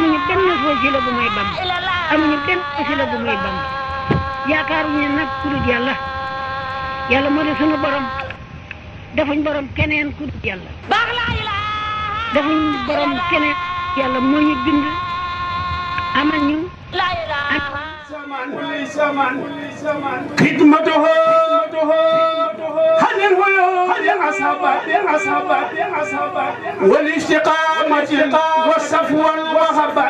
amuñu benn wasila bu may Bamba amuñu benn wasila bu may Bamba yaakaaruñu nag ku dul yàlla yàlla moo di sunu borom defuñ borom keneen ku dul yàlla defuñ borom keneen yàlla moo ñu bind amal ñu خدمته هل الهيوم والاستقامة والصفو والوهبة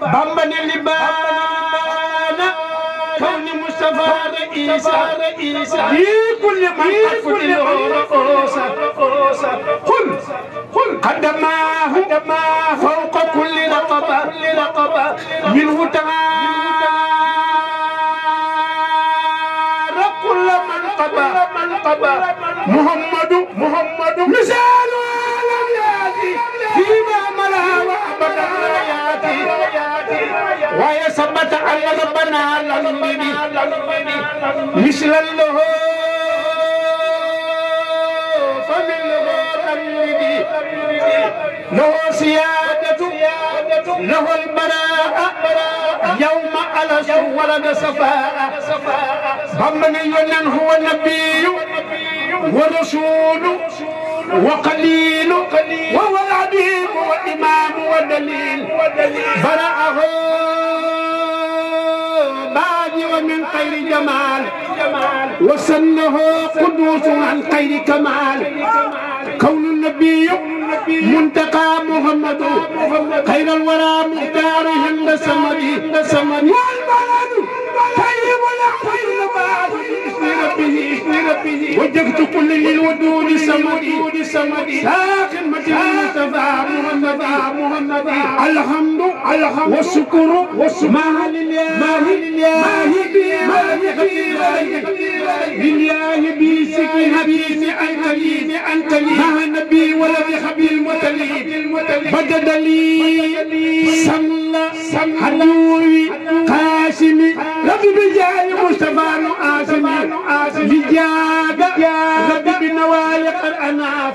بمبا اللبان كون مصطفى رئيسا في كل من أفضل رؤوسا قل قدماه فوق كل رقبة منه تعالى كل من قبى محمد مثال لم يأتي فيما ملا وأبدا يأتي ويثبت أن ربنا لم مثل له له سيادة له البراءة يوم ألس ولد صفاء بمن ينن هو النبي ورسول وقليل وهو العبيد وإمام ودليل برأه بادي ومن خير جمال وسنه قدوس عن خير كمال كون النبي منتقى محمد خير الورى مختار هند سمدي والبلد طيب الأحوال نبات باسم ربه وجهت كل للودود سمدي ساكن متى المصطفى محمد الحمد والشكر ما لله بسكن حبيب أنت لي مع النبي ولد حبيب المتليب بدد لي صلى حنوري قاسمي ربي بجاي مصطفى آسمي بجاد ربي بنوالق الأناف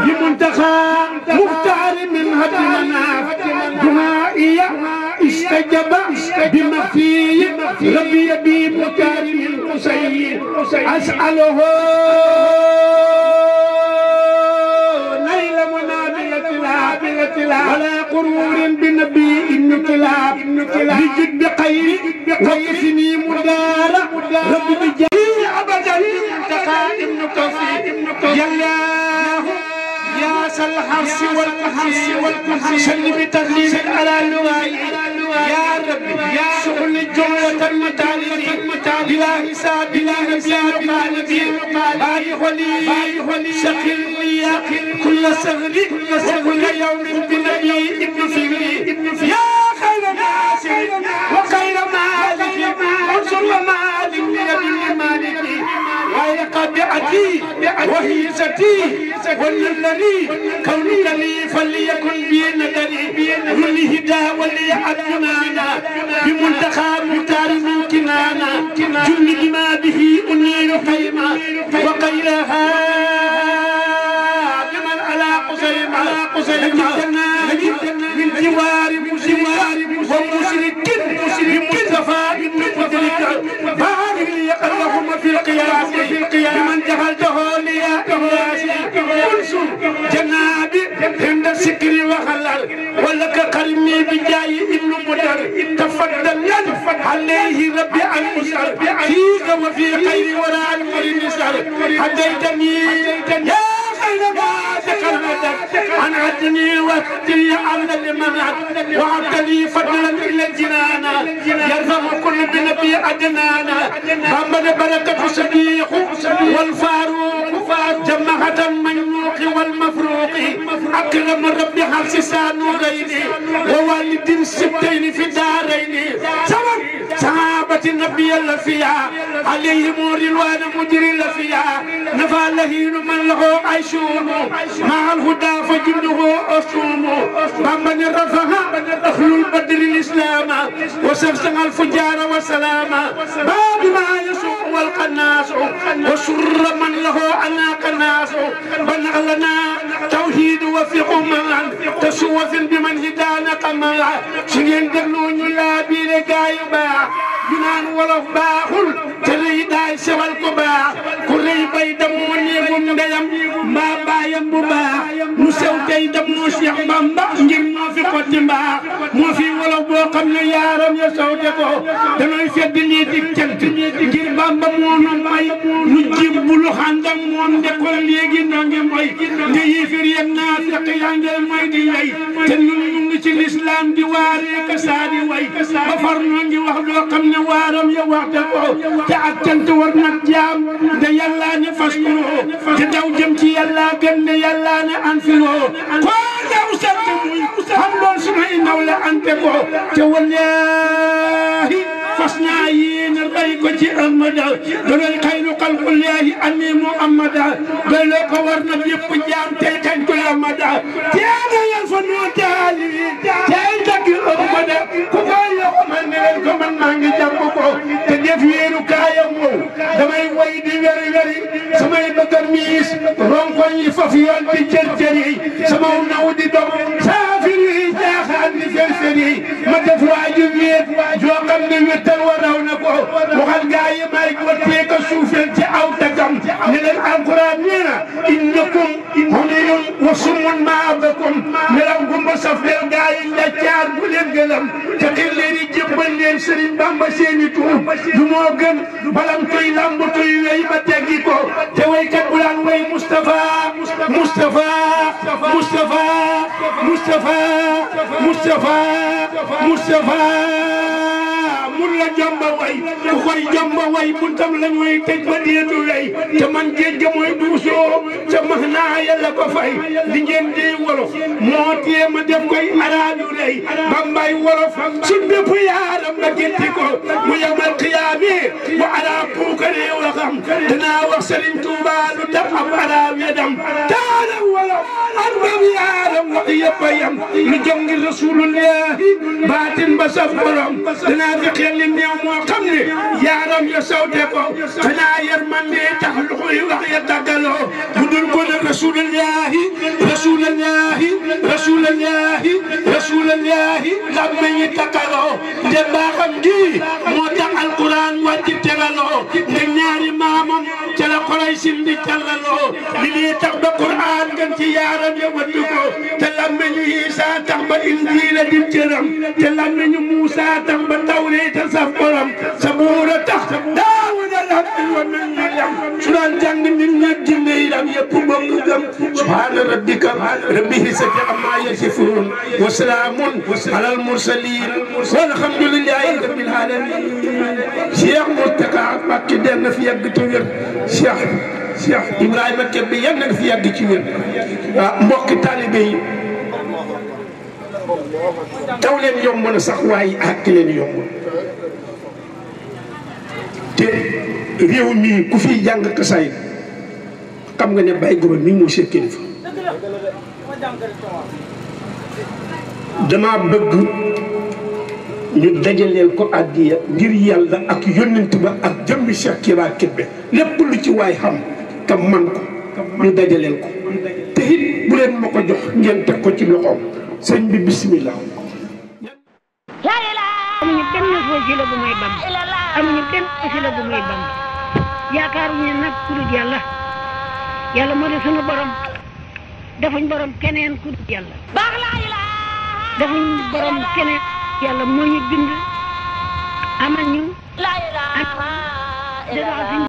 بمنتخى مختار من هد مناف دعائية استجب بمخفي ربي يبي مختار من قصير أسأله ولا قرور بالنبي ابن كلاب بجد بقير وقفني مدارة ربي بجاهي أبدا منتقى ابن توفيق يالله يا سالحرس والكحرس سل بتغليب على اللواء يا ربي يا شغل جملة المتالين بلا حساب بلا نبي باي ولي شقي كل صغر وكل يوم بنبي ابن فكري يا خير ناس وخير مالك انصر مالك بيد مالك ويقبعتي وهيزتي والنذري كونك لي فليكن بي نذري والهدى وليعدنانا بمنتخى مختار من كنانا جل بما به انير خيما وغيرها بمن على قصيما من جوار ومشرك بمصطفى مدرك بارك لي اللهم في القياس بمن جهلته لي انصر جنابي عند السكر وخلل ولك قرمي بجاي ابن مدر تفضل عليه ربي عن مسر فيك وفي خير وراء المريم سر هديتني يا خير ما تقلدت عن عدني وقتي عبد المنعت وعبدني فضلا الى الجنان يرفع كل بنبي عدنانا محمد بركة الصديق والفاروق جماعة المنوق والمفروق أكرم ربي حسس نورين ووالد ستين في الدارين صحابة النبي الفيا عليهم رضوان مجري الفيا نفى لهين من له عيشون مع الهدى فجنه أصوم محمد رفع أهل البدر الإسلام وسفسن الفجار وسلاما باب ما يسوق والقناص وسر من له أنا قناص بنى لنا توحيد وفق معا تسوف بمن yi daanaka ma su ngeen déglu ñu laa biire gaayu baax ñu naan wolof baaxul te rëy daay sewal ko baax ku rëy bay damoo néegum ndeyam mbaa baayam bu baax mu sew tey damoo Cheikh Bamba ngir moo fi xotti mbaax moo fi wolof boo xam ne yaaram ya sawte ko danoy fedd lii dig cant ngir Bamba moo nu may nu jibbulu xàndam moom ndekkoon léegi noo ngi mooy te yéefir yeg naa fekk yaa ngel mooy di yey te ñun ñu ngi ci lislaam di waaree ka saa di way ba far noo ngi wax loo xam ne waaram ya waxte ko te ak cant war nag jaam de yàlla ne fas kuroo te daw jëm ci yàlla gën de yàlla ne an firoo koo daw sant muy xam lool sumay nawle ante ko te wallaahi fas naa yéene bay ko ci amada doy xayru xalqullaahi ani muhammada doy loo ko war na yëpp jaam tey kañ ko amada teena yal fa noo taali tey dagg amada ku ko yokk man ne leen ko man maa ngi jàpp ko te def wéeru kaayam wow damay way di weri weri samay bëgg miis ronkoñ yi faf yoon di cër yi sama naw di dog saafir yi jaaxaan di fer yi ma def waaju wéet joo xam ne wéttal waraw na ko waxal gaa yi may wattee ko suufeel ci aw tagam ne leen alquran nee na innakum huniyun wa summun maabakum melaw gumba saf del gaa yi njaccaar bu leen gëlam te xir leen yi jébbal leen Sëriñ Bamba seeni tuur du moo gën balam tuy lamb tuy wey ma teggi ko te waykat bu daan way Mustafa Mustafa Mustafa Mustafa Mustafa Mustafa mun la jomba way ku koy jomba way buntam lañ way tëj ba deetu lay te man géej ga mooy duusoo te max naa yàlla ko fay li ngeen di wolof moo tee ma def koy araadu lay Bambay wolof su bépp yaaram la gétti ko mu yamal xiyaame bu araab puukaree waxam danaa wax Sëriñ Tuuba lu tax ab araab ya dam taala wolof ak bam yaaram wax yëpp a yam lu jom ngir Rasulullahi baatin ba saf borom danaa fi xel li néew moo xam ne yaaram ya sawte ko xanaa yërmande tax lu koy wax ya tàggaloo bu dul ko ne Rasulullahi Rasulullahi Rasulullahi Rasulullahi lam meñi takkaloo de baaxam gi moo tax alquran wàcc tegaloo nde ñaari maamam ca la xolay sindi callaloo li lii tax ba quran gën ci yaaram ya wattu ko te lam meñu Isa tax ba injiila di cëram te lam meñu Muusa tax ba tawreeta saf borom Sabuura tax Daawuda lam wa men ñu yam su daan jàng nit ñi jinne yi dam yëpp bokk gëm subhaana rabbika rabbil izzati ammaa yasifuun wa salaamun alal mursaliin walhamdulillahi rabbil aalamiin Cheikh Mountakha Mbacké den na fi yàgg ci wér Cheikh Ibrahima Kébé yàgg na fi yàgg ci wér mbokki taalibe yi taw leen yomb na sax waaye àkk leen yomb te réew mi ku fi jàng kasaay xam nga ne Baye Gora mi moo seen kilifa dama bëgg ñu dajaleel ko àddiya ngir yàlla ak yónnent ba ak jëmmi Cheikh Kira Kébé lépp lu ci waay xam te man ko ñu dajaleel ko te it bu leen ma ko jox ngeen teg ko ci loxoom sëñ bi bismillah amuñu benn wasila bu may Bamba amuñu benn wasila bu may Bamba yaakaaruñu nag ku dul yàlla yàlla moo di sunu borom defuñ borom keneen ku dul yàlla defuñ borom keneen yàlla moo ñu bind amal ñu